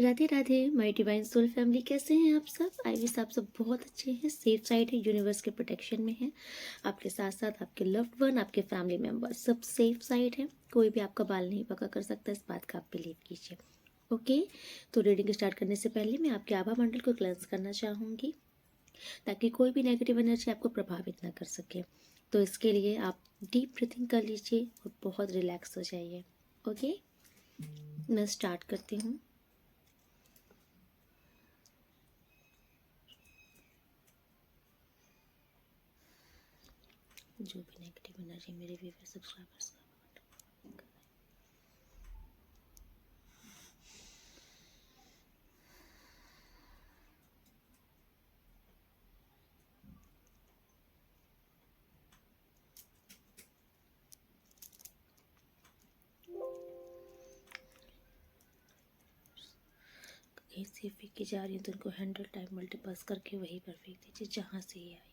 Radhe Radhe my divine soul family, कैसे हैं आप सब। आई विश आप सब बहुत अच्छे हैं, सेफ साइड है, यूनिवर्स के प्रोटेक्शन में हैं। आपके साथ साथ आपके लव्ड वन, आपके फैमिली मेम्बर्स सब सेफ साइड है। कोई भी आपका बाल नहीं पका कर सकता, इस बात का आप बिलीव कीजिए। ओके, तो रीडिंग स्टार्ट करने से पहले मैं आपके आभा मंडल को क्लेंस करना चाहूँगी, ताकि कोई भी नेगेटिव एनर्जी आपको प्रभावित ना कर सके। तो इसके लिए आप डीप ब्रीथिंग कर लीजिए और बहुत रिलैक्स हो जाइए। ओके, मैं स्टार्ट करती हूँ। जो भी नेगेटिव एनर्जी मेरे व्यूअर सब्सक्राइबर्स का कहीं से फेंक की जा रही है तो उनको 100 टाइम मल्टीपास करके वहीं पर फेंक दीजिए जहाँ से ये आई है।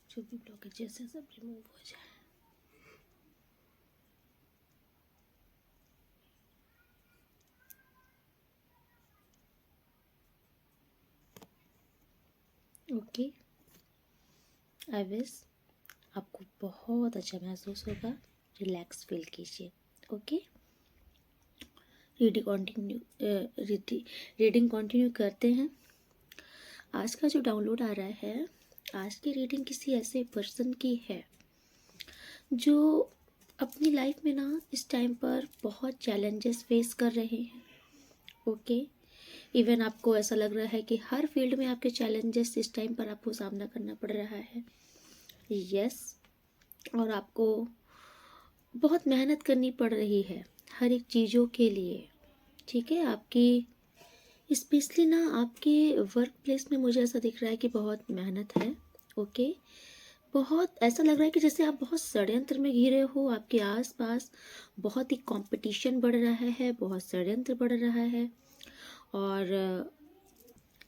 जो भी ब्लॉकेजेस है सब रिमूव हो जाए। ओके, आई विश आपको बहुत अच्छा महसूस होगा। रिलैक्स फील कीजिए। ओके, रीडिंग कंटिन्यू करते हैं। आज का जो डाउनलोड आ रहा है, आज की रीडिंग किसी ऐसे पर्सन की है जो अपनी लाइफ में ना इस टाइम पर बहुत चैलेंजेस फेस कर रहे हैं। ओके, इवन आपको ऐसा लग रहा है कि हर फील्ड में आपके चैलेंजेस इस टाइम पर आपको सामना करना पड़ रहा है। यस, और आपको बहुत मेहनत करनी पड़ रही है हर एक चीज़ों के लिए। ठीक है, आपकी स्पेशली ना आपके वर्क प्लेस में मुझे ऐसा दिख रहा है कि बहुत मेहनत है। ओके, बहुत ऐसा लग रहा है कि जैसे आप बहुत षड्यंत्र में घिरे हो। आपके आसपास बहुत ही कंपटीशन बढ़ रहा है, बहुत षड्यंत्र बढ़ रहा है, और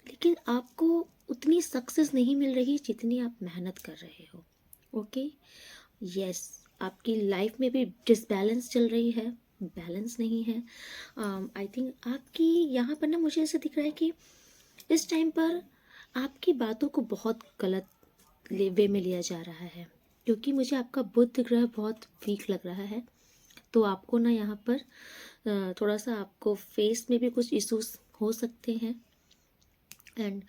लेकिन आपको उतनी सक्सेस नहीं मिल रही जितनी आप मेहनत कर रहे हो। ओके, यस, आपकी लाइफ में भी डिसबैलेंस चल रही है, बैलेंस नहीं है। आई थिंक आपकी यहाँ पर ना मुझे ऐसा दिख रहा है कि इस टाइम पर आपकी बातों को बहुत गलत वे में लिया जा रहा है, क्योंकि मुझे आपका बुध ग्रह बहुत वीक लग रहा है। तो आपको ना यहाँ पर थोड़ा सा आपको फेस में भी कुछ इश्यूज हो सकते हैं, एंड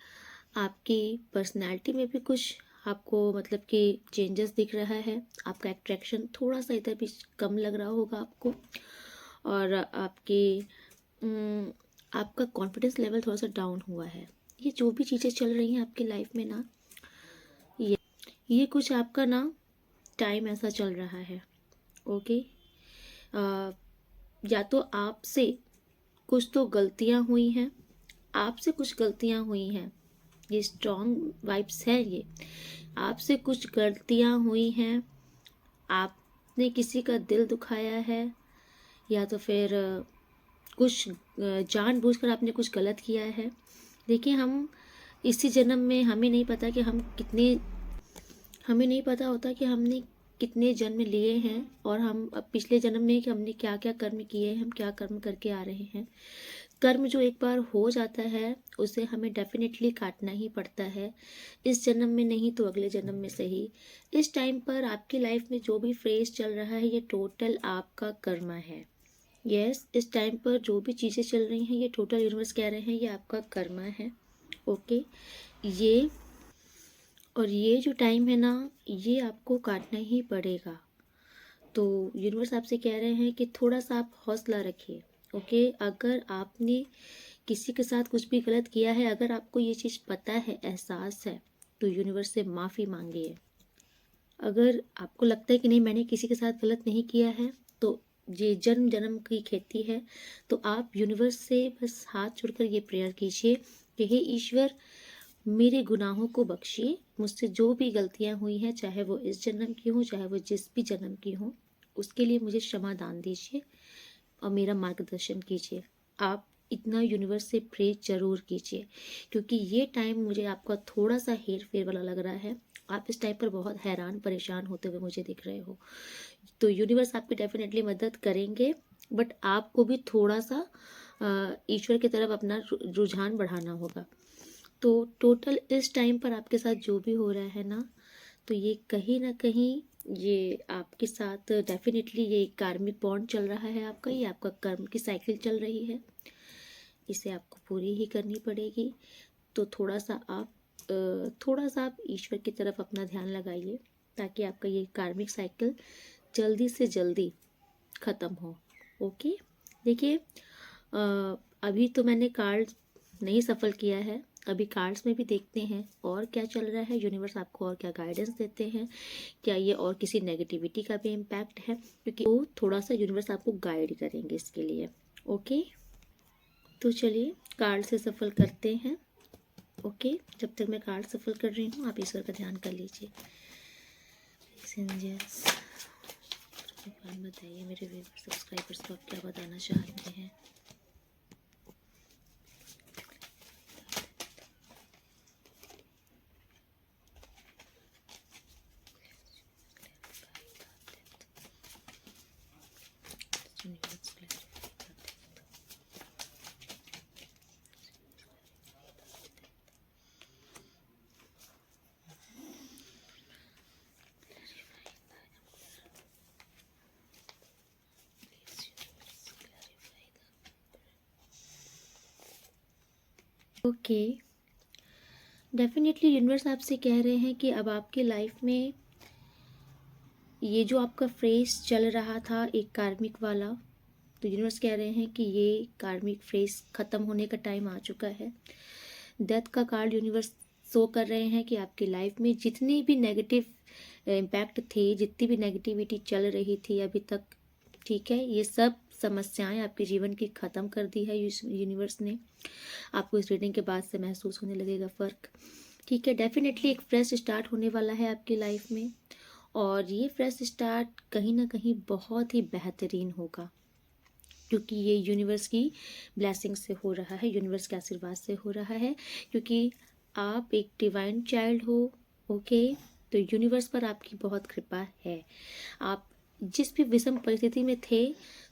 आपकी पर्सनैलिटी में भी कुछ आपको मतलब कि चेंजेस दिख रहा है। आपका अट्रैक्शन थोड़ा सा इधर भी कम लग रहा होगा आपको, और आपका कॉन्फिडेंस लेवल थोड़ा सा डाउन हुआ है। ये जो भी चीज़ें चल रही हैं आपकी लाइफ में ना, ये कुछ आपका ना टाइम ऐसा चल रहा है। ओके, या तो आपसे कुछ तो गलतियां हुई हैं, आपसे कुछ गलतियां हुई हैं। ये स्ट्रॉन्ग वाइब्स है, ये आपसे कुछ गलतियां हुई हैं, आपने किसी का दिल दुखाया है, या तो फिर कुछ जानबूझकर आपने कुछ गलत किया है। देखिए, हम इसी जन्म में हमें नहीं पता कि हमें नहीं पता होता कि हमने कितने जन्म लिए हैं, और हम अब पिछले जन्म में कि हमने क्या क्या कर्म किए हैं, हम क्या कर्म करके आ रहे हैं। कर्म जो एक बार हो जाता है उसे हमें डेफिनेटली काटना ही पड़ता है, इस जन्म में नहीं तो अगले जन्म में सही। इस टाइम पर आपकी लाइफ में जो भी फेज चल रहा है, ये टोटल आपका कर्म है। यस, इस टाइम पर जो भी चीज़ें चल रही हैं, ये टोटल यूनिवर्स कह रहे हैं ये आपका कर्म है। ओके, ये और ये जो टाइम है ना, ये आपको काटना ही पड़ेगा। तो यूनिवर्स आपसे कह रहे हैं कि थोड़ा सा आप हौसला रखिए। ओके, अगर आपने किसी के साथ कुछ भी गलत किया है, अगर आपको ये चीज़ पता है, एहसास है, तो यूनिवर्स से माफ़ी मांगिए। अगर आपको लगता है कि नहीं मैंने किसी के साथ गलत नहीं किया है, तो ये जन्म जन्म की खेती है, तो आप यूनिवर्स से बस हाथ जोड़कर ये प्रेयर कीजिए कि हे ईश्वर, मेरे गुनाहों को बख्शिए, मुझसे जो भी गलतियां हुई हैं, चाहे वो इस जन्म की हों, चाहे वो जिस भी जन्म की हों, उसके लिए मुझे क्षमा दान दीजिए और मेरा मार्गदर्शन कीजिए। आप इतना यूनिवर्स से प्रे जरूर कीजिए, क्योंकि ये टाइम मुझे आपका थोड़ा सा हेर फेर वाला लग रहा है। आप इस टाइम पर बहुत हैरान परेशान होते हुए मुझे दिख रहे हो, तो यूनिवर्स आपकी डेफिनेटली मदद करेंगे, बट आपको भी थोड़ा सा ईश्वर की तरफ अपना रुझान बढ़ाना होगा। तो टोटल इस टाइम पर आपके साथ जो भी हो रहा है ना, तो ये कहीं ना कहीं ये आपके साथ डेफिनेटली ये कार्मिक बॉन्ड चल रहा है आपका, ये आपका कर्म की साइकिल चल रही है, इसे आपको पूरी ही करनी पड़ेगी। तो थोड़ा सा आप ईश्वर की तरफ अपना ध्यान लगाइए, ताकि आपका ये कार्मिक साइकिल जल्दी से जल्दी ख़त्म हो। ओके, देखिए अभी तो मैंने कार्ड नहीं सफल किया है, अभी कार्ड्स में भी देखते हैं और क्या चल रहा है, यूनिवर्स आपको और क्या गाइडेंस देते हैं, क्या ये और किसी नेगेटिविटी का भी इम्पैक्ट है, क्योंकि वो थोड़ा सा यूनिवर्स आपको गाइड करेंगे इसके लिए। ओके, तो चलिए कार्ड से सफल करते हैं। ओके, जब तक मैं कार्ड सफल कर रही हूँ, आप ईश्वर का ध्यान कर लीजिए। बताइए मेरे व्यूअर्स सब्सक्राइबर्स को आप क्या बताना चाहते हैं। ओके, डेफिनेटली यूनिवर्स आपसे कह रहे हैं कि अब आपके लाइफ में ये जो आपका फ्रेज चल रहा था एक कार्मिक वाला, तो यूनिवर्स कह रहे हैं कि ये कार्मिक फ्रेज ख़त्म होने का टाइम आ चुका है। डेथ का कार्ड यूनिवर्स शो कर रहे हैं कि आपकी लाइफ में जितनी भी नेगेटिव इम्पैक्ट थे, जितनी भी नेगेटिविटी चल रही थी अभी तक, ठीक है, ये सब समस्याएं आपके जीवन की ख़त्म कर दी है यूनिवर्स ने। आपको इस रीडिंग के बाद से महसूस होने लगेगा फ़र्क। ठीक है, डेफिनेटली एक फ्रेश स्टार्ट होने वाला है आपकी लाइफ में, और ये फ्रेश स्टार्ट कहीं ना कहीं बहुत ही बेहतरीन होगा, क्योंकि ये यूनिवर्स की ब्लेसिंग से हो रहा है, यूनिवर्स के आशीर्वाद से हो रहा है, क्योंकि आप एक डिवाइन चाइल्ड हो। ओके, तो यूनिवर्स पर आपकी बहुत कृपा है। आप जिस भी विषम परिस्थिति में थे,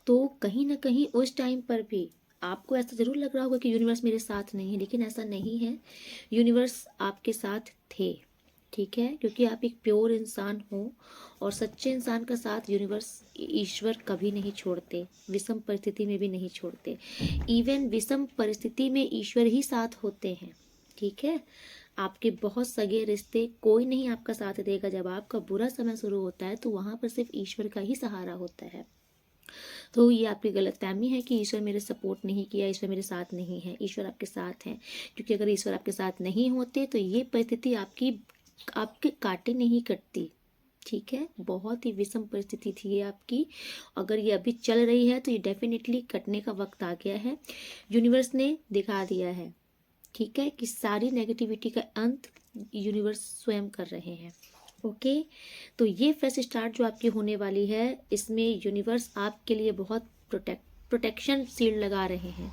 तो कहीं ना कहीं उस टाइम पर भी आपको ऐसा ज़रूर लग रहा होगा कि यूनिवर्स मेरे साथ नहीं है, लेकिन ऐसा नहीं है, यूनिवर्स आपके साथ थे। ठीक है, क्योंकि आप एक प्योर इंसान हो, और सच्चे इंसान का साथ यूनिवर्स ईश्वर कभी नहीं छोड़ते, विषम परिस्थिति में भी नहीं छोड़ते। इवन विषम परिस्थिति में ईश्वर ही साथ होते हैं। ठीक है, आपके बहुत सगे रिश्ते कोई नहीं आपका साथ देगा। जब आपका बुरा समय शुरू होता है, तो वहाँ पर सिर्फ ईश्वर का ही सहारा होता है। तो ये आपकी गलतफहमी है कि ईश्वर मेरे सपोर्ट नहीं किया, ईश्वर मेरे साथ नहीं है। ईश्वर आपके साथ है, क्योंकि अगर ईश्वर आपके साथ नहीं होते, तो ये परिस्थिति आपके काटे नहीं कटती। ठीक है, बहुत ही विषम परिस्थिति थी ये आपकी। अगर ये अभी चल रही है, तो ये डेफिनेटली कटने का वक्त आ गया है, यूनिवर्स ने दिखा दिया है। ठीक है, कि सारी नेगेटिविटी का अंत यूनिवर्स स्वयं कर रहे हैं। ओके, तो ये फ्रेश स्टार्ट जो आपकी होने वाली है, इसमें यूनिवर्स आपके लिए बहुत प्रोटेक्शन शील्ड लगा रहे हैं।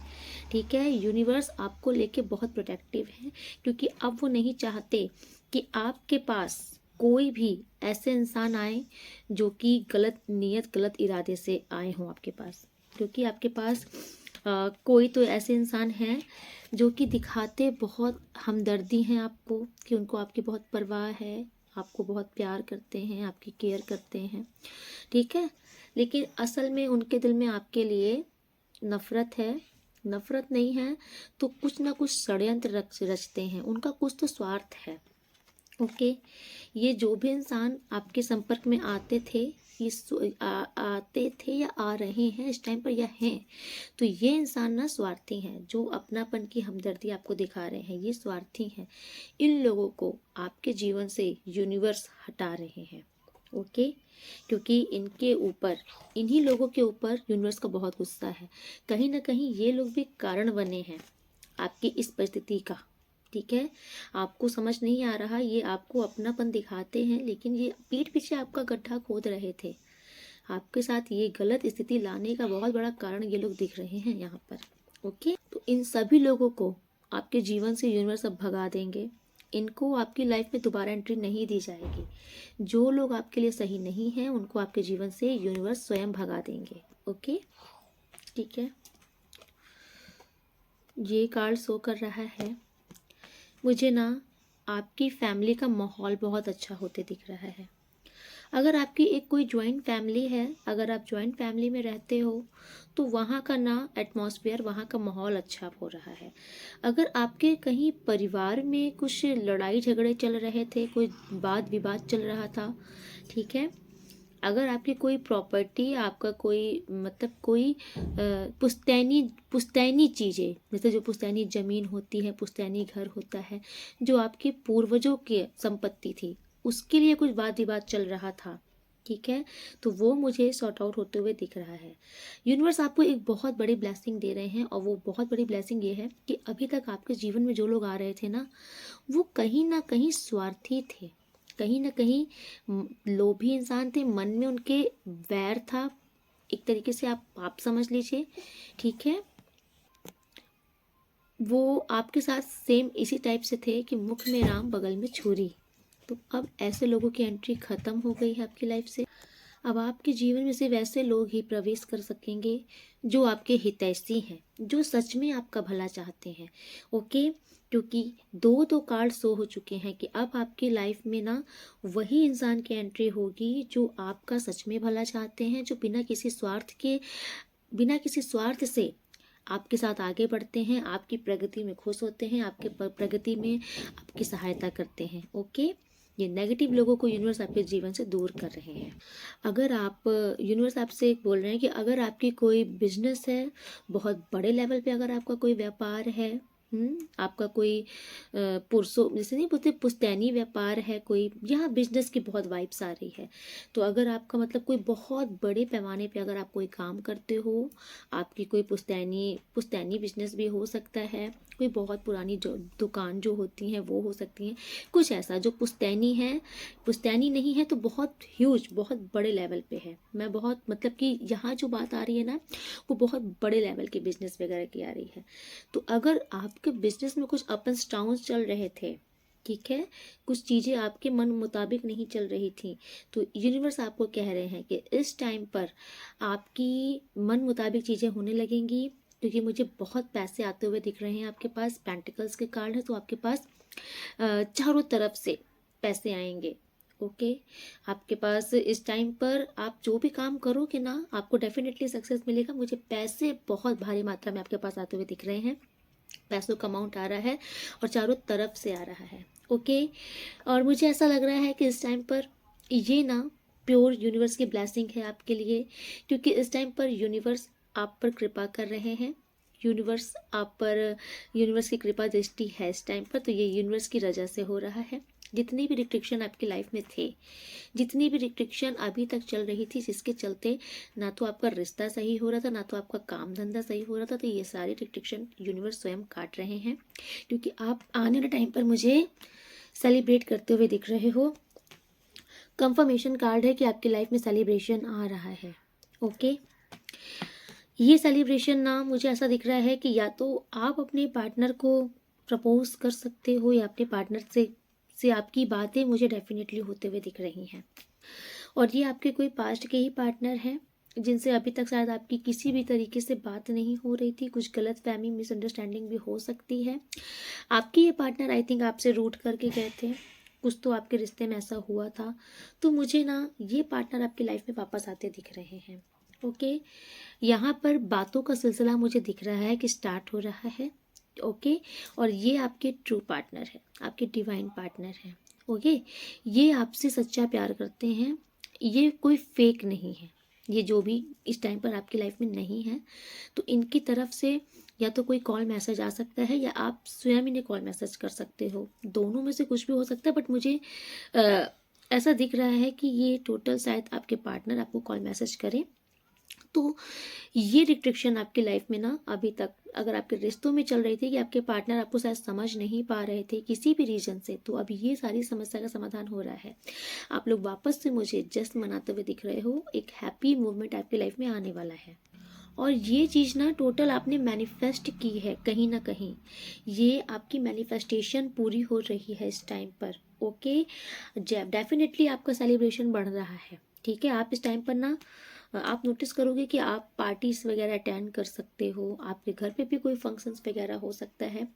ठीक है, यूनिवर्स आपको लेके बहुत प्रोटेक्टिव है, क्योंकि अब वो नहीं चाहते कि आपके पास कोई भी ऐसे इंसान आए जो कि गलत नीयत, गलत इरादे से आए हों आपके पास। क्योंकि आपके पास कोई तो ऐसे इंसान हैं जो कि दिखाते बहुत हमदर्दी हैं आपको, कि उनको आपकी बहुत परवाह है, आपको बहुत प्यार करते हैं, आपकी केयर करते हैं। ठीक है, लेकिन असल में उनके दिल में आपके लिए नफ़रत है। नफ़रत नहीं है तो कुछ ना कुछ षड्यंत्र रचते हैं, उनका कुछ तो स्वार्थ है। ओके। ये जो भी इंसान आपके संपर्क में आते थे, आते थे या आ रहे हैं इस टाइम पर या हैं, तो ये इंसान ना स्वार्थी हैं। जो अपनापन की हमदर्दी आपको दिखा रहे हैं ये स्वार्थी हैं। इन लोगों को आपके जीवन से यूनिवर्स हटा रहे हैं। ओके। क्योंकि इनके ऊपर, इन्हीं लोगों के ऊपर यूनिवर्स का बहुत गुस्सा है। कहीं ना कहीं ये लोग भी कारण बने हैं आपकी इस परिस्थिति का। ठीक है, आपको समझ नहीं आ रहा, ये आपको अपनापन दिखाते हैं लेकिन ये पीठ पीछे आपका गड्ढा खोद रहे थे। आपके साथ ये गलत स्थिति लाने का बहुत बड़ा कारण ये लोग दिख रहे हैं यहाँ पर। ओके, तो इन सभी लोगों को आपके जीवन से यूनिवर्स अब भगा देंगे। इनको आपकी लाइफ में दोबारा एंट्री नहीं दी जाएगी। जो लोग आपके लिए सही नहीं हैं उनको आपके जीवन से यूनिवर्स स्वयं भगा देंगे। ओके, ठीक है। ये कार्ड शो कर रहा है मुझे ना, आपकी फैमिली का माहौल बहुत अच्छा होते दिख रहा है। अगर आपकी एक कोई ज्वाइंट फैमिली है, अगर आप ज्वाइंट फैमिली में रहते हो तो वहाँ का ना एटमॉस्फेयर, वहाँ का माहौल अच्छा हो रहा है। अगर आपके कहीं परिवार में कुछ लड़ाई झगड़े चल रहे थे, कोई वाद विवाद चल रहा था, ठीक है, अगर आपकी कोई प्रॉपर्टी, आपका कोई मतलब कोई पुश्तैनी चीज़ें, जैसे जो पुश्तैनी ज़मीन होती है, पुश्तैनी घर होता है, जो आपके पूर्वजों की संपत्ति थी, उसके लिए कुछ वाद विवाद चल रहा था, ठीक है, तो वो मुझे सॉर्ट आउट होते हुए दिख रहा है। यूनिवर्स आपको एक बहुत बड़ी ब्लेसिंग दे रहे हैं और वो बहुत बड़ी ब्लेसिंग ये है कि अभी तक आपके जीवन में जो लोग आ रहे थे ना, वो कहीं ना कहीं स्वार्थी थे, कहीं ना कहीं लोभी इंसान थे, मन में उनके वैर था, एक तरीके से आप समझ लीजिए, ठीक है। वो आपके साथ सेम इसी टाइप से थे कि मुख में राम बगल में छुरी। तो अब ऐसे लोगों की एंट्री खत्म हो गई है आपकी लाइफ से। अब आपके जीवन में सिर्फ ऐसे लोग ही प्रवेश कर सकेंगे जो आपके हितैषी हैं, जो सच में आपका भला चाहते हैं। ओके, क्योंकि दो कार्ड शो हो चुके हैं कि अब आपकी लाइफ में ना वही इंसान की एंट्री होगी जो आपका सच में भला चाहते हैं, जो बिना किसी स्वार्थ से आपके साथ आगे बढ़ते हैं, आपकी प्रगति में खुश होते हैं, आपके प्रगति में आपकी सहायता करते हैं। ओके, ये नेगेटिव लोगों को यूनिवर्स आपके जीवन से दूर कर रहे हैं। अगर आप, यूनिवर्स आपसे बोल रहे हैं कि अगर आपकी कोई बिजनेस है, बहुत बड़े लेवल पे अगर आपका कोई व्यापार है, आपका कोई पुरसों जैसे नहीं बोलते पुश्तैनी व्यापार है कोई, यहाँ बिजनेस की बहुत वाइब्स आ रही है, तो अगर आपका मतलब कोई बहुत बड़े पैमाने पे अगर आप कोई काम करते हो, आपकी कोई पुश्तैनी बिजनेस भी हो सकता है, कोई बहुत पुरानी जो दुकान जो होती हैं वो हो सकती हैं, कुछ ऐसा जो पुश्तैनी है, पुश्तैनी नहीं है तो बहुत ह्यूज, बहुत बड़े लेवल पे है। मैं बहुत मतलब कि यहाँ जो बात आ रही है ना, वो बहुत बड़े लेवल के बिजनेस वगैरह की आ रही है। तो अगर आपके बिजनेस में कुछ अप एंड डाउन्स चल रहे थे, ठीक है, कुछ चीज़ें आपके मन मुताबिक नहीं चल रही थी, तो यूनिवर्स आपको कह रहे हैं कि इस टाइम पर आपकी मन मुताबिक चीज़ें होने लगेंगी, क्योंकि मुझे बहुत पैसे आते हुए दिख रहे हैं आपके पास। पेंटिकल्स के कार्ड है, तो आपके पास चारों तरफ से पैसे आएंगे। ओके, आपके पास इस टाइम पर आप जो भी काम करोगे ना, आपको डेफिनेटली सक्सेस मिलेगा। मुझे पैसे बहुत भारी मात्रा में आपके पास आते हुए दिख रहे हैं, पैसों का अमाउंट आ रहा है और चारों तरफ से आ रहा है। ओके, और मुझे ऐसा लग रहा है कि इस टाइम पर ये ना प्योर यूनिवर्स की ब्लेसिंग है आपके लिए, क्योंकि इस टाइम पर यूनिवर्स आप पर कृपा कर रहे हैं। यूनिवर्स आप पर, यूनिवर्स की कृपा दृष्टि है इस टाइम पर, तो ये यूनिवर्स की रजा से हो रहा है। जितनी भी रिस्ट्रिक्शन आपकी लाइफ में थे, जितनी भी रिस्ट्रिक्शन अभी तक चल रही थी, जिसके चलते ना तो आपका रिश्ता सही हो रहा था, ना तो आपका काम धंधा सही हो रहा था, तो ये सारी रिस्ट्रिक्शन यूनिवर्स स्वयं काट रहे हैं, क्योंकि आप आने वाले टाइम पर मुझे सेलिब्रेट करते हुए दिख रहे हो। कंफर्मेशन कार्ड है कि आपकी लाइफ में सेलिब्रेशन आ रहा है। ओके, ये सेलिब्रेशन ना मुझे ऐसा दिख रहा है कि या तो आप अपने पार्टनर को प्रपोज कर सकते हो, या अपने पार्टनर से आपकी बातें मुझे डेफिनेटली होते हुए दिख रही हैं, और ये आपके कोई पास्ट के ही पार्टनर हैं जिनसे अभी तक शायद आपकी किसी भी तरीके से बात नहीं हो रही थी, कुछ गलत फहमी, मिसअंडरस्टैंडिंग भी हो सकती है। आपके ये पार्टनर आई थिंक आपसे रूठ करके गए थे, कुछ तो आपके रिश्ते में ऐसा हुआ था, तो मुझे ना ये पार्टनर आपकी लाइफ में वापस आते दिख रहे हैं। ओके, यहाँ पर बातों का सिलसिला मुझे दिख रहा है कि स्टार्ट हो रहा है। ओके, और ये आपके ट्रू पार्टनर है, आपके डिवाइन पार्टनर है। ओके, ये आपसे सच्चा प्यार करते हैं, ये कोई फेक नहीं है। ये जो भी इस टाइम पर आपकी लाइफ में नहीं है, तो इनकी तरफ से या तो कोई कॉल मैसेज आ सकता है या आप स्वयं इन्हें कॉल मैसेज कर सकते हो, दोनों में से कुछ भी हो सकता है। बट मुझे अ, ऐसा दिख रहा है कि ये टोटल शायद आपके पार्टनर आपको कॉल मैसेज करें। तो ये रिस्ट्रिक्शन आपकी लाइफ में ना अभी तक अगर आपके रिश्तों में चल रही थी कि आपके पार्टनर आपको शायद समझ नहीं पा रहे थे किसी भी रीजन से, तो अब ये सारी समस्या का समाधान हो रहा है। आप लोग वापस से मुझे जस्ट मनाते हुए दिख रहे हो, एक हैप्पी मूवमेंट आपकी लाइफ में आने वाला है। और ये चीज़ ना टोटल आपने मैनिफेस्ट की है कहीं ना कहीं, ये आपकी मैनिफेस्टेशन पूरी हो रही है इस टाइम पर। ओके, डेफिनेटली आपका सेलिब्रेशन बढ़ रहा है। ठीक है, आप इस टाइम पर ना आप नोटिस करोगे कि आप पार्टीज वगैरह अटेंड कर सकते हो, आपके घर पे भी कोई फंक्शंस वगैरह हो सकता है,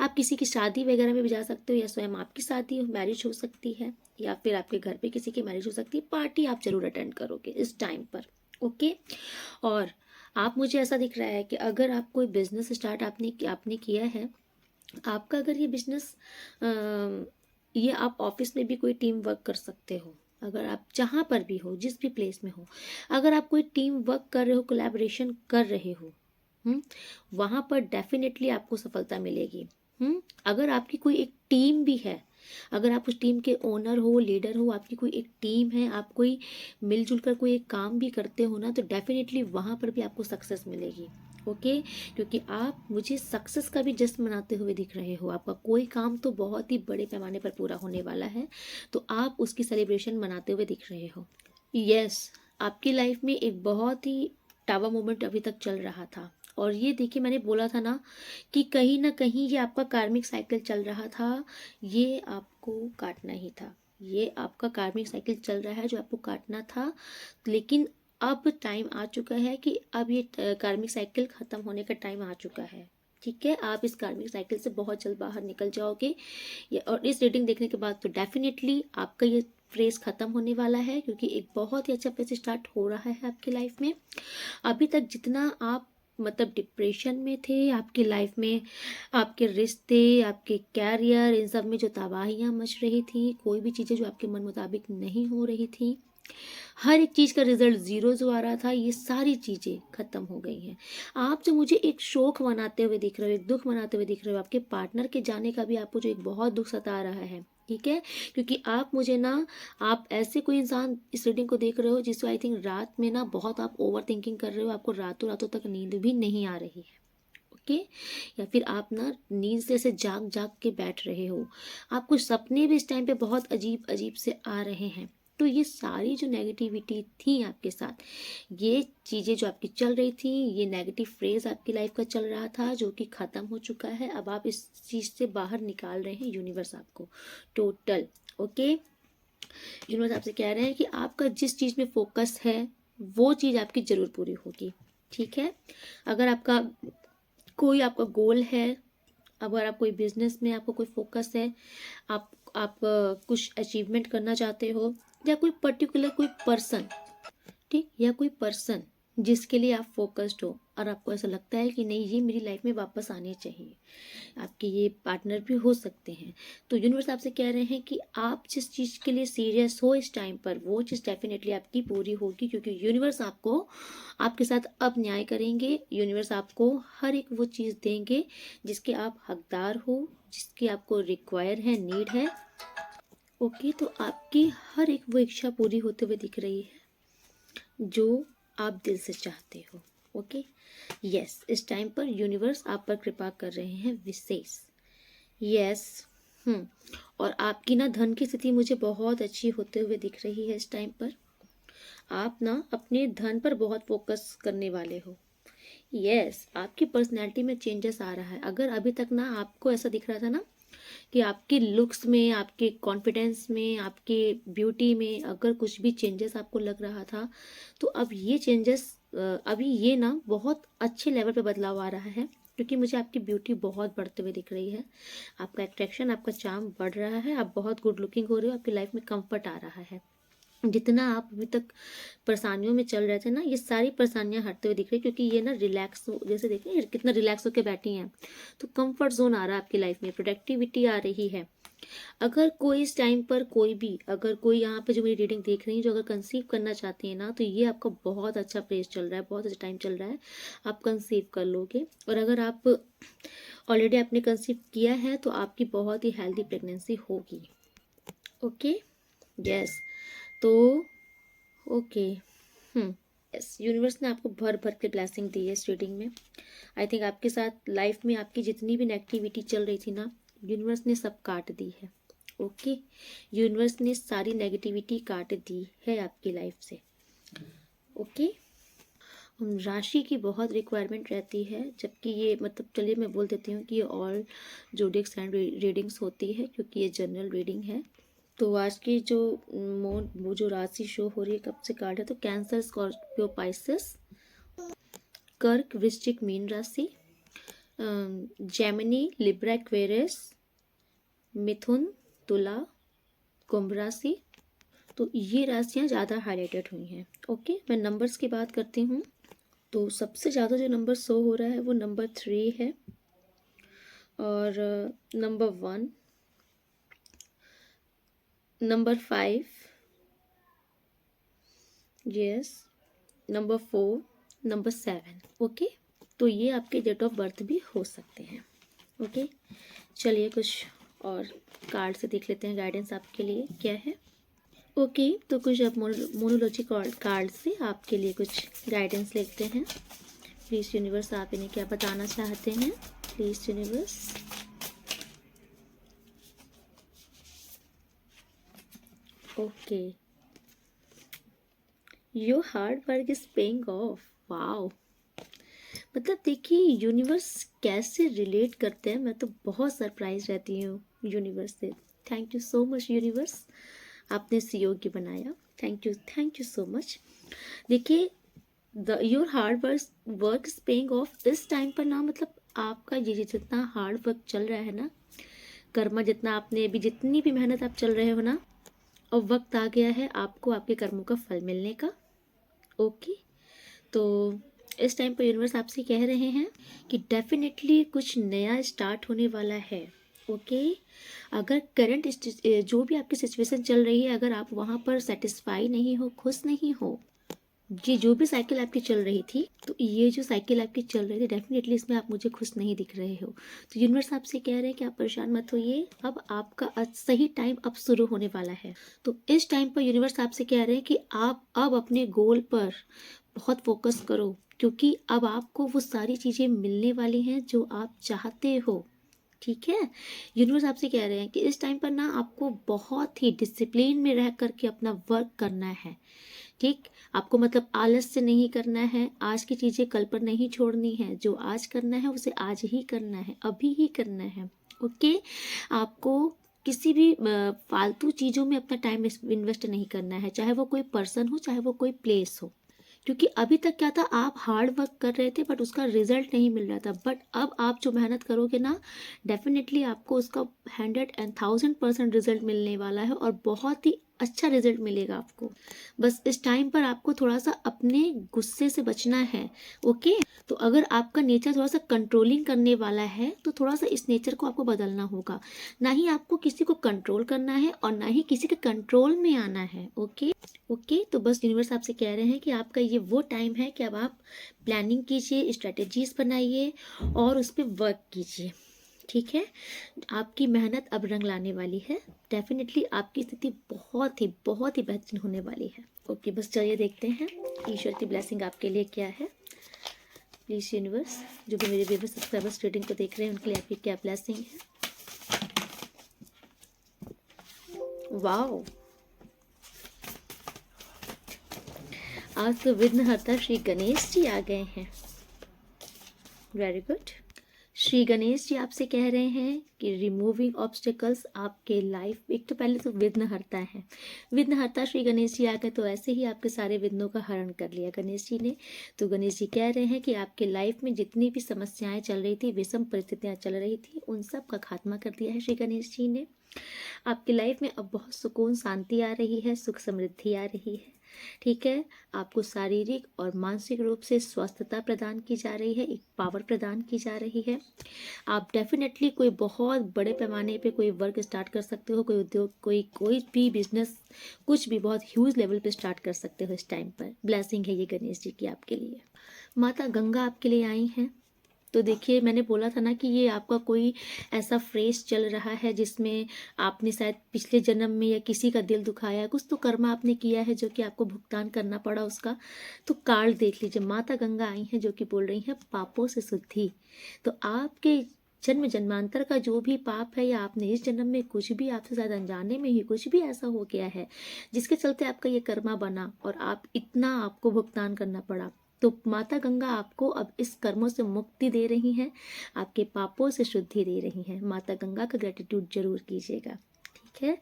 आप किसी की शादी वगैरह में भी जा सकते हो, या स्वयं आपकी शादी मैरिज हो सकती है, या फिर आपके घर पे किसी की मैरिज हो सकती है। पार्टी आप जरूर अटेंड करोगे इस टाइम पर। ओके, और आप मुझे ऐसा दिख रहा है कि अगर आप कोई बिजनेस स्टार्ट आपने आपने किया है, आपका अगर ये बिजनेस ये आप ऑफिस में भी कोई टीम वर्क कर सकते हो, अगर आप जहाँ पर भी हो, जिस भी प्लेस में हो, अगर आप कोई टीम वर्क कर रहे हो, कोलैबोरेशन कर रहे हो, वहाँ पर डेफिनेटली आपको सफलता मिलेगी। अगर आपकी कोई एक टीम भी है, अगर आप उस टीम के ओनर हो, लीडर हो, आपकी कोई एक टीम है, आप कोई मिलजुल कर कोई एक काम भी करते हो ना, तो डेफिनेटली वहाँ पर भी आपको सक्सेस मिलेगी। ओके, क्योंकि आप मुझे सक्सेस का भी जश्न मनाते हुए दिख रहे हो, आपका कोई काम तो बहुत ही बड़े पैमाने पर पूरा होने वाला है, तो आप उसकी सेलिब्रेशन मनाते हुए दिख रहे हो। यस, आपकी लाइफ में एक बहुत ही टावर मोमेंट अभी तक चल रहा था, और ये देखिए मैंने बोला था ना कि कहीं ना कहीं ये आपका कार्मिक साइकिल चल रहा था, ये आपको काटना ही था। ये आपका कार्मिक साइकिल चल रहा है जो आपको काटना था, लेकिन अब टाइम आ चुका है कि अब ये कार्मिक साइकिल खत्म होने का टाइम आ चुका है। ठीक है, आप इस कार्मिक साइकिल से बहुत जल्द बाहर निकल जाओगे, और इस रीडिंग देखने के बाद तो डेफिनेटली आपका ये फ्रेज खत्म होने वाला है, क्योंकि एक बहुत ही अच्छा फेज स्टार्ट हो रहा है आपकी लाइफ में। अभी तक जितना आप मतलब डिप्रेशन में थे, आपकी लाइफ में आपके रिश्ते, आपके कैरियर, इन सब में जो तबाहियां मच रही थी, कोई भी चीज़ें जो आपके मन मुताबिक नहीं हो रही थी, हर एक चीज़ का रिजल्ट जीरो जो आ रहा था, ये सारी चीज़ें खत्म हो गई हैं। आप जो मुझे एक शोक मनाते हुए दिख रहे हो, एक दुख मनाते हुए दिख रहे हो, आपके पार्टनर के जाने का भी आपको जो एक बहुत दुख सता रहा है। ठीक है, क्योंकि आप मुझे ना, आप ऐसे कोई इंसान इस रीडिंग को देख रहे हो जिसको आई थिंक रात में ना बहुत आप ओवर थिंकिंग कर रहे हो, आपको रातों रातों तक नींद भी नहीं आ रही है। ओके, या फिर आप ना नींद से ऐसे जाग जाग के बैठ रहे हो, आपको सपने भी इस टाइम पे बहुत अजीब अजीब से आ रहे हैं। तो ये सारी जो नेगेटिविटी थी आपके साथ, ये चीज़ें जो आपकी चल रही थी, ये नेगेटिव फ्रेज आपकी लाइफ का चल रहा था जो कि ख़त्म हो चुका है। अब आप इस चीज़ से बाहर निकाल रहे हैं, यूनिवर्स आपको टोटल। ओके, यूनिवर्स आपसे कह रहे हैं कि आपका जिस चीज़ में फोकस है वो चीज़ आपकी ज़रूर पूरी होगी। ठीक है, अगर आपका कोई आपका गोल है, अगर आप कोई बिजनेस में आपको कोई फोकस है, आप कुछ अचीवमेंट करना चाहते हो, या कोई पर्टिकुलर कोई पर्सन, ठीक, या कोई पर्सन जिसके लिए आप फोकस्ड हो, और आपको ऐसा लगता है कि नहीं ये मेरी लाइफ में वापस आने चाहिए, आपके ये पार्टनर भी हो सकते हैं, तो यूनिवर्स आपसे कह रहे हैं कि आप जिस चीज़ के लिए सीरियस हो इस टाइम पर, वो चीज़ डेफिनेटली आपकी पूरी होगी, क्योंकि यूनिवर्स आपको आपके साथ अब न्याय करेंगे। यूनिवर्स आपको हर एक वो चीज़ देंगे जिसके आप हकदार हो, जिसकी आपको रिक्वायर है, नीड है। ओके, तो आपकी हर एक वो इच्छा पूरी होते हुए दिख रही है जो आप दिल से चाहते हो। ओके, यस, इस टाइम पर यूनिवर्स आप पर कृपा कर रहे हैं विशेष। यस, और आपकी ना धन की स्थिति मुझे बहुत अच्छी होते हुए दिख रही है इस टाइम पर। आप ना अपने धन पर बहुत फोकस करने वाले हो। यस, आपकी पर्सनैलिटी में चेंजेस आ रहा है। अगर अभी तक ना आपको ऐसा दिख रहा था ना कि आपके लुक्स में, आपके कॉन्फिडेंस में, आपके ब्यूटी में अगर कुछ भी चेंजेस आपको लग रहा था, तो अब ये चेंजेस अभी ये ना बहुत अच्छे लेवल पे बदलाव आ रहा है, क्योंकि मुझे आपकी ब्यूटी बहुत बढ़ते हुए दिख रही है, आपका अट्रैक्शन, आपका चार्म बढ़ रहा है, आप बहुत गुड लुकिंग हो रहे हो, आपकी लाइफ में कंफर्ट आ रहा है। जितना आप अभी तक परेशानियों में चल रहे थे ना, ये सारी परेशानियां हटते हुए दिख रही है, क्योंकि ये ना रिलैक्स जैसे देख रहे हैं कितना रिलैक्स होकर बैठी हैं। तो कंफर्ट जोन आ रहा है आपकी लाइफ में, प्रोडक्टिविटी आ रही है। अगर कोई इस टाइम पर कोई भी, अगर कोई यहाँ पे जो मेरी रीडिंग देख रही है, जो अगर कंसीव करना चाहती है ना, तो ये आपका बहुत अच्छा फेज चल रहा है, बहुत अच्छा टाइम चल रहा है, आप कंसीव कर लोगे। और अगर आप ऑलरेडी आपने कंसीव किया है तो आपकी बहुत ही हेल्दी प्रेगनेंसी होगी। ओके, यस, तो ओके, यस, यूनिवर्स ने आपको भर भर के ब्लेसिंग दी है इस रीडिंग में। आई थिंक आपके साथ लाइफ में आपकी जितनी भी नेगेटिविटी चल रही थी ना, यूनिवर्स ने सब काट दी है। ओके, यूनिवर्स ने सारी नेगेटिविटी काट दी है आपकी लाइफ से। ओके, राशि की बहुत रिक्वायरमेंट रहती है, जबकि ये मतलब चलिए मैं बोल देती हूँ कि ये ऑल जोडिक साइन रीडिंग्स होती है, क्योंकि ये जनरल रीडिंग है। तो आज की जो वो जो राशि शो हो रही है, कब से कार्ड है, तो कैंसर, स्कॉर्पियो, पाइसेस, कर्क, वृश्चिक, मीन राशि, जेमिनी, लिब्रा, एक्वेरियस, मिथुन, तुला, कुंभ राशि। तो ये राशियाँ ज़्यादा हाईलाइटेड हुई हैं। ओके, मैं नंबर्स की बात करती हूँ। तो सबसे ज़्यादा जो नंबर शो हो रहा है वो नंबर 3 है, और number 1, number 5, yes, number 4, number 7। Okay, तो ये आपके डेट ऑफ बर्थ भी हो सकते हैं। ओके, चलिए कुछ और कार्ड से देख लेते हैं गाइडेंस आपके लिए क्या है। ओके, तो कुछ अब मोनोलॉजी कार्ड से आपके लिए कुछ गाइडेंस लेते हैं। प्लीज़ यूनिवर्स, आप इन्हें क्या बताना चाहते हैं? Please universe. Okay, your hard work is paying of. Wow, मतलब देखिए यूनिवर्स कैसे रिलेट करते हैं, मैं तो बहुत सरप्राइज रहती हूँ यूनिवर्स से। Thank you so much universe, आपने इस योग्य बनाया। Thank you so much. देखिए, your hard work is paying off. इस टाइम पर ना, मतलब आपका ये जितना हार्ड वर्क चल रहा है ना, कर्म जितना आपने अभी, जितनी भी मेहनत आप चल रहे हो ना, अब वक्त आ गया है आपको आपके कर्मों का फल मिलने का। ओके, तो इस टाइम पर यूनिवर्स आपसे कह रहे हैं कि डेफिनेटली कुछ नया स्टार्ट होने वाला है। ओके, अगर करंट जो भी आपकी सिचुएशन चल रही है, अगर आप वहाँ पर सेटिस्फाई नहीं हो, खुश नहीं हो, ये जो भी साइकिल आपकी चल रही थी, तो ये जो साइकिल आपकी चल रही थी, डेफिनेटली इसमें आप मुझे खुश नहीं दिख रहे हो। तो यूनिवर्स आपसे कह रहे हैं कि आप परेशान मत होइए, अब आपका सही टाइम अब शुरू होने वाला है। तो इस टाइम पर यूनिवर्स आपसे कह रहे हैं कि आप अब अपने गोल पर बहुत फोकस करो, क्योंकि अब आपको वो सारी चीज़ें मिलने वाली हैं जो आप चाहते हो। ठीक है, यूनिवर्स आपसे कह रहे हैं कि इस टाइम पर ना आपको बहुत ही डिसिप्लिन में रह करके अपना वर्क करना है। ठीक, आपको मतलब आलस से नहीं करना है, आज की चीज़ें कल पर नहीं छोड़नी है, जो आज करना है उसे आज ही करना है, अभी ही करना है। ओके, आपको किसी भी फालतू चीज़ों में अपना टाइम इन्वेस्ट नहीं करना है, चाहे वो कोई पर्सन हो, चाहे वो कोई प्लेस हो। क्योंकि अभी तक क्या था, आप हार्ड वर्क कर रहे थे बट उसका रिजल्ट नहीं मिल रहा था, बट अब आप जो मेहनत करोगे ना, डेफिनेटली आपको उसका 100,000% रिजल्ट मिलने वाला है, और बहुत ही अच्छा रिजल्ट मिलेगा आपको। बस इस टाइम पर आपको थोड़ा सा अपने गुस्से से बचना है। ओके, तो अगर आपका नेचर थोड़ा सा कंट्रोलिंग करने वाला है, तो थोड़ा सा इस नेचर को आपको बदलना होगा। ना ही आपको किसी को कंट्रोल करना है और ना ही किसी के कंट्रोल में आना है। ओके, तो बस यूनिवर्स आपसे कह रहे हैं कि आपका ये वो टाइम है कि अब आप प्लानिंग कीजिए, स्ट्रेटेजीज बनाइए और उस पर वर्क कीजिए। ठीक है, आपकी मेहनत अब रंग लाने वाली है, डेफिनेटली आपकी स्थिति बहुत ही बेहतरीन होने वाली है। ओके, बस चलिए देखते हैं ईश्वर की ब्लेसिंग आपके लिए क्या है। प्लीज यूनिवर्स, जो भी मेरे व्यूअर्स सब्सक्राइबर्स रीडिंग को देख रहे हैं, उनके लिए आपकी क्या ब्लेसिंग है। वाओ, आज तो विघ्नहर्ता श्री गणेश जी आ गए हैं। Very good. श्री गणेश जी आपसे कह रहे हैं कि रिमूविंग ऑब्स्टिकल्स आपके लाइफ, एक तो पहले तो विघ्नहर्ता है, विघ्नहर्ता श्री गणेश जी आ गए तो ऐसे ही आपके सारे विघ्नों का हरण कर लिया गणेश जी ने। तो गणेश जी कह रहे हैं कि आपके लाइफ में जितनी भी समस्याएं चल रही थी, विषम परिस्थितियां चल रही थी, उन सब का खात्मा कर दिया है श्री गणेश जी ने। आपकी लाइफ में अब बहुत सुकून, शांति आ रही है, सुख समृद्धि आ रही है। ठीक है, आपको शारीरिक और मानसिक रूप से स्वस्थता प्रदान की जा रही है, एक पावर प्रदान की जा रही है। आप डेफिनेटली कोई बहुत बड़े पैमाने पे कोई वर्क स्टार्ट कर सकते हो, कोई उद्योग, कोई भी बिजनेस, कुछ भी बहुत ह्यूज लेवल पे स्टार्ट कर सकते हो इस टाइम पर। ब्लेसिंग है ये गणेश जी की आपके लिए। माता गंगा आपके लिए आई हैं। तो देखिए, मैंने बोला था ना कि ये आपका कोई ऐसा फ्रेज चल रहा है जिसमें आपने शायद पिछले जन्म में या किसी का दिल दुखाया, कुछ तो कर्म आपने किया है जो कि आपको भुगतान करना पड़ा उसका। तो कार्ड देख लीजिए, माता गंगा आई हैं जो कि बोल रही हैं पापों से शुद्धि। तो आपके जन्म जन्मांतर का जो भी पाप है, या आपने इस जन्म में कुछ भी, आपसे शायद अनजाने में ही कुछ भी ऐसा हो गया है जिसके चलते आपका ये कर्मा बना और आप इतना आपको भुगतान करना पड़ा, तो माता गंगा आपको अब इस कर्मों से मुक्ति दे रही हैं, आपके पापों से शुद्धि दे रही हैं। माता गंगा का ग्रेटिट्यूड जरूर कीजिएगा। ठीक है,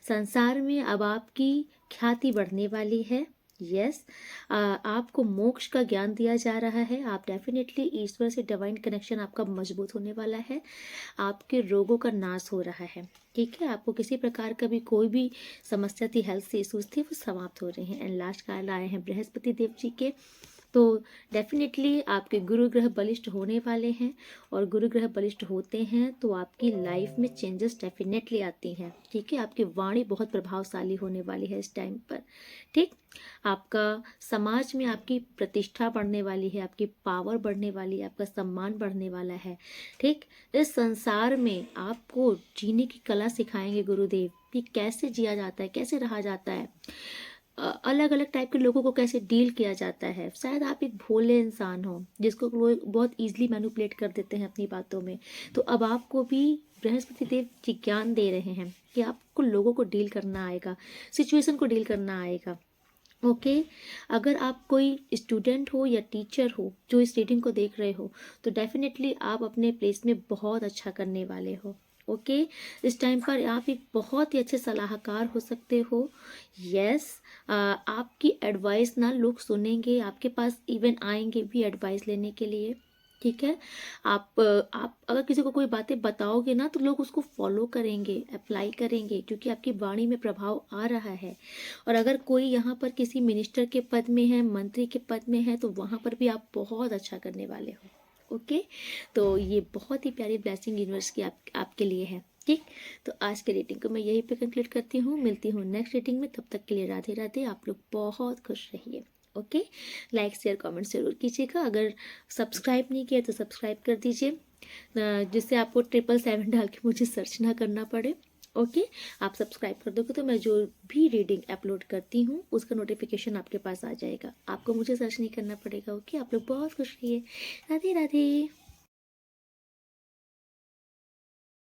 संसार में अब आपकी ख्याति बढ़ने वाली है। यस, आपको मोक्ष का ज्ञान दिया जा रहा है। आप डेफिनेटली ईश्वर से डिवाइन कनेक्शन आपका मजबूत होने वाला है। आपके रोगों का नाश हो रहा है। ठीक है, आपको किसी प्रकार का भी कोई भी समस्या थी, हेल्थ से इश्यूज थे, वो समाप्त हो रहे हैं। एंड लास्ट कार्ड आए हैं बृहस्पति देव जी के। तो डेफिनेटली आपके गुरु ग्रह बलिष्ठ होने वाले हैं, और गुरु ग्रह बलिष्ठ होते हैं तो आपकी लाइफ में चेंजेस डेफिनेटली आती हैं। ठीक है, आपकी वाणी बहुत प्रभावशाली होने वाली है इस टाइम पर। ठीक, आपका समाज में आपकी प्रतिष्ठा बढ़ने वाली है, आपकी पावर बढ़ने वाली है, आपका सम्मान बढ़ने वाला है। ठीक, इस संसार में आपको जीने की कला सिखाएंगे गुरुदेव कि कैसे जिया जाता है, कैसे रहा जाता है, अलग अलग टाइप के लोगों को कैसे डील किया जाता है। शायद आप एक भोले इंसान हो जिसको लोग बहुत ईजिली मैनिपुलेट कर देते हैं अपनी बातों में, तो अब आपको भी बृहस्पति देव जी ज्ञान दे रहे हैं कि आपको लोगों को डील करना आएगा, सिचुएशन को डील करना आएगा। ओके, अगर आप कोई स्टूडेंट हो या टीचर हो जो इस रीडिंग को देख रहे हो, तो डेफिनेटली आप अपने प्लेस में बहुत अच्छा करने वाले हो। ओके, इस टाइम पर आप एक बहुत ही अच्छे सलाहकार हो सकते हो। यस, आपकी एडवाइस ना लोग सुनेंगे, आपके पास इवन आएंगे भी एडवाइस लेने के लिए। ठीक है, आप अगर किसी को कोई बातें बताओगे ना तो लोग उसको फॉलो करेंगे, अप्लाई करेंगे, क्योंकि आपकी वाणी में प्रभाव आ रहा है। और अगर कोई यहाँ पर किसी मिनिस्टर के पद में है, मंत्री के पद में है, तो वहाँ पर भी आप बहुत अच्छा करने वाले हो। ओके, तो ये बहुत ही प्यारी ब्लेसिंग यूनिवर्स की आपके लिए है। ठीक, तो आज के रेटिंग को मैं यहीं पे कंक्लूड करती हूँ। मिलती हूँ नेक्स्ट रेटिंग में, तब तक के लिए राधे राधे। आप लोग बहुत खुश रहिए। ओके, लाइक शेयर कमेंट जरूर कीजिएगा। अगर सब्सक्राइब नहीं किया तो सब्सक्राइब कर दीजिए, जिससे आपको 777 डाल के मुझे सर्च ना करना पड़े। ओके, आप सब्सक्राइब कर दोगे तो मैं जो भी रीडिंग अपलोड करती हूँ उसका नोटिफिकेशन आपके पास आ जाएगा, आपको मुझे सर्च नहीं करना पड़ेगा। ओके, आप लोग बहुत खुश रहिए। राधे राधे।